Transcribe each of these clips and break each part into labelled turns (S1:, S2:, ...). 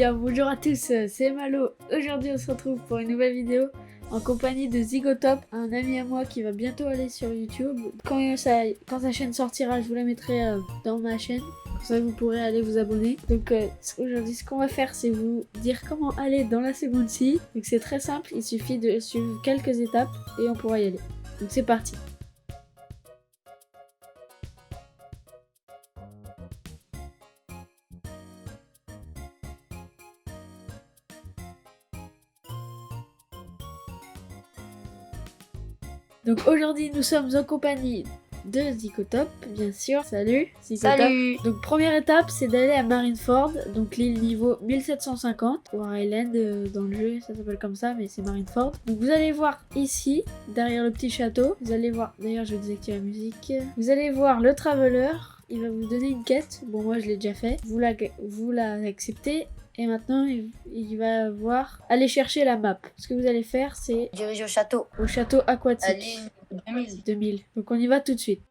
S1: bien, bonjour à tous, c'est Malo. Aujourd'hui on se retrouve pour une nouvelle vidéo en compagnie de Zigotop, un ami à moi qui va bientôt aller sur YouTube. Quand sa chaîne sortira, je vous la mettrai dans ma chaîne. Comme ça vous pourrez aller vous abonner. Donc aujourd'hui ce qu'on va faire, c'est vous dire comment aller dans la seconde scie. Donc c'est très simple, il suffit de suivre quelques étapes et on pourra y aller. Donc c'est parti. Donc aujourd'hui nous sommes en compagnie de Zigotop, bien sûr. Salut Zigotop.
S2: Salut.
S1: Donc première étape c'est d'aller à Marineford, donc l'île niveau 1750, War Island dans le jeu ça s'appelle comme ça mais c'est Marineford. Donc vous allez voir ici, derrière le petit château, vous allez voir, d'ailleurs je vais désactiver la musique, vous allez voir le Traveler, il va vous donner une quête, bon moi je l'ai déjà fait, vous la acceptez. Et maintenant, il va voir aller chercher la map. Ce que vous allez faire, c'est
S2: Dirige au château.
S1: Au château aquatique.
S2: À l'île 2000.
S1: 2000. Donc on y va tout de suite.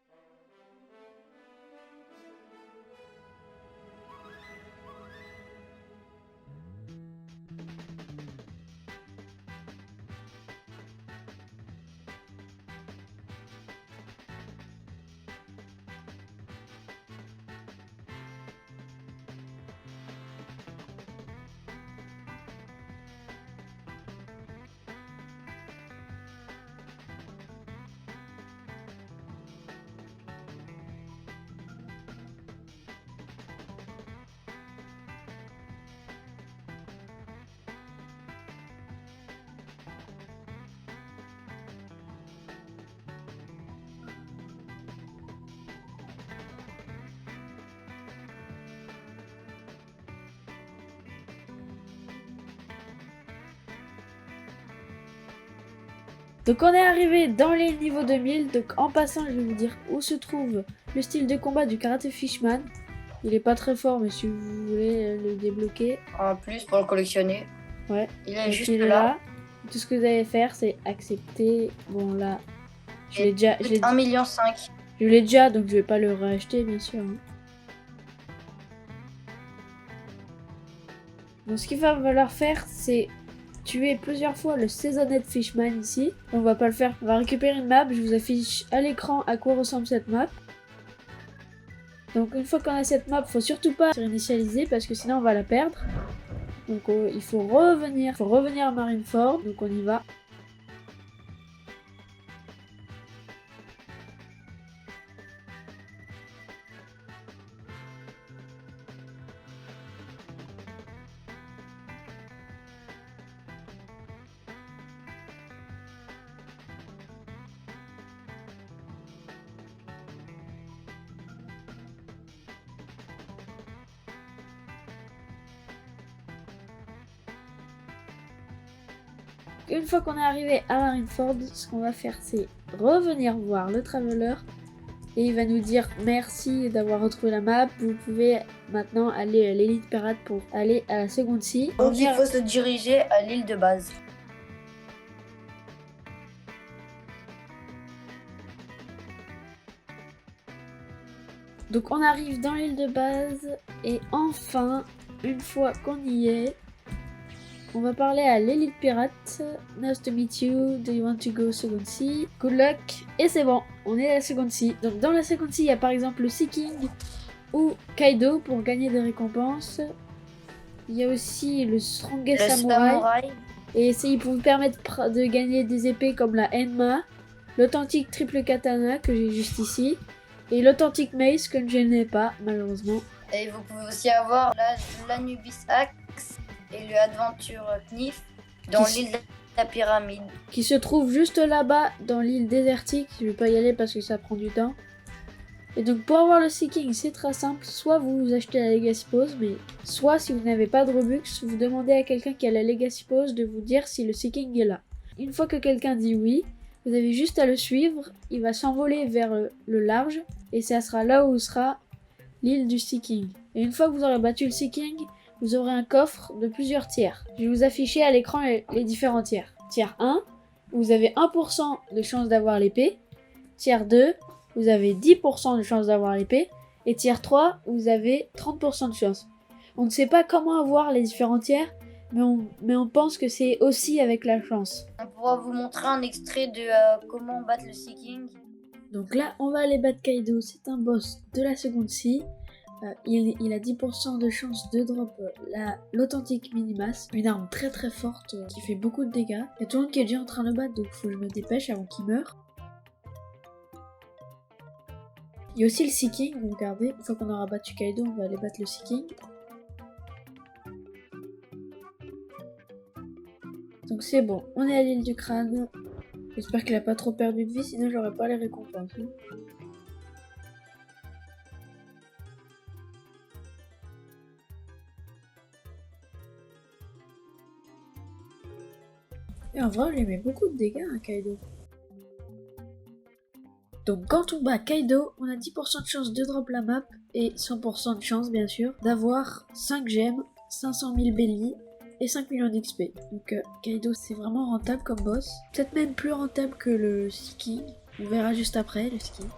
S1: Donc on est arrivé dans les niveaux 2000, donc en passant je vais vous dire où se trouve le style de combat du Karate Fishman. Il est pas très fort mais si vous voulez le débloquer.
S2: En plus pour le collectionner.
S1: Ouais.
S2: Il est
S1: donc
S2: juste
S1: il est
S2: là.
S1: Tout ce que vous allez faire c'est accepter. Bon là, je l'ai déjà.
S2: 1,5 million.
S1: Je l'ai déjà donc je vais pas le racheter bien sûr. Hein. Donc ce qu'il va falloir faire c'est tuer plusieurs fois le Seasoned Fishman ici. On va pas le faire. On va récupérer une map. Je vous affiche à l'écran à quoi ressemble cette map. Donc une fois qu'on a cette map, faut surtout pas réinitialiser parce que sinon on va la perdre. Donc il faut revenir à Marineford. Donc on y va. Une fois qu'on est arrivé à Marineford, ce qu'on va faire c'est revenir voir le Traveler et il va nous dire merci d'avoir retrouvé la map, vous pouvez maintenant aller à l'élite pirate pour aller à la seconde scie.
S2: Donc il faut se diriger à l'île de base.
S1: Donc on arrive dans l'île de base et enfin, une fois qu'on y est, on va parler à l'élite pirate. Nice to meet you. Do you want to go second sea? Good luck. Et c'est bon, on est à la seconde sea. Donc dans la seconde sea, il y a par exemple le Sea King ou Kaido pour gagner des récompenses. Il y a aussi le Strongest Samurai. Et il peut vous permettre de gagner des épées comme la Enma, l'authentique triple katana que j'ai juste ici, et l'authentique mace que je n'ai pas malheureusement.
S2: Et vous pouvez aussi avoir l'Anubis Axe et le Adventure Knife dans l'île de la pyramide.
S1: Qui se trouve juste là-bas dans l'île désertique. Je vais pas y aller parce que ça prend du temps. Et donc pour avoir le Sea King c'est très simple. Soit vous achetez la Legacy Pose, mais soit si vous n'avez pas de Robux, vous demandez à quelqu'un qui a la Legacy Pose de vous dire si le Sea King est là. Une fois que quelqu'un dit oui, vous avez juste à le suivre. Il va s'envoler vers le large et ça sera là où sera l'île du Sea King. Et une fois que vous aurez battu le Sea King, vous aurez un coffre de plusieurs tiers. Je vais vous afficher à l'écran les différents tiers. Tiers 1, vous avez 1% de chance d'avoir l'épée. Tiers 2, vous avez 10% de chance d'avoir l'épée. Et tiers 3, vous avez 30% de chance. On ne sait pas comment avoir les différents tiers, mais on pense que c'est aussi avec la chance.
S2: On pourra vous montrer un extrait de comment battre le Sea King.
S1: Donc là, on va aller battre Kaido, c'est un boss de la seconde scie. Il a 10% de chance de drop l'authentique Minimas, une arme très très forte qui fait beaucoup de dégâts. Il y a tout le monde qui est déjà en train de le battre, donc faut que je me dépêche avant qu'il meure. Il y a aussi le Sea King, donc regardez, une fois qu'on aura battu Kaido, on va aller battre le Sea King. Donc c'est bon, on est à l'île du crâne. J'espère qu'il a pas trop perdu de vie, sinon j'aurais pas les récompenses. Et en vrai, on lui met beaucoup de dégâts à Kaido. Donc quand on bat Kaido, on a 10% de chance de drop la map et 100% de chance bien sûr d'avoir 5 gemmes, 500 000 belly et 5 millions d'XP. Donc Kaido c'est vraiment rentable comme boss. Peut-être même plus rentable que le Sea King. On verra juste après le Sea King.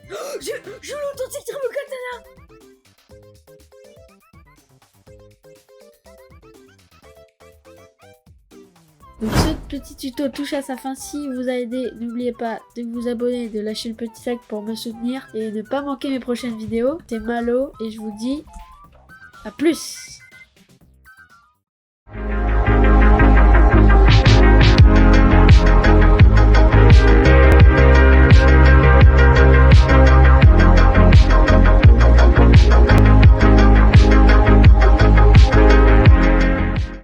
S1: Je l'authentique Turbo Katana. Donc ce petit tuto touche à sa fin. Si vous a aidé, n'oubliez pas de vous abonner, de lâcher le petit like pour me soutenir et ne pas manquer mes prochaines vidéos. C'est Malo et je vous dis à plus.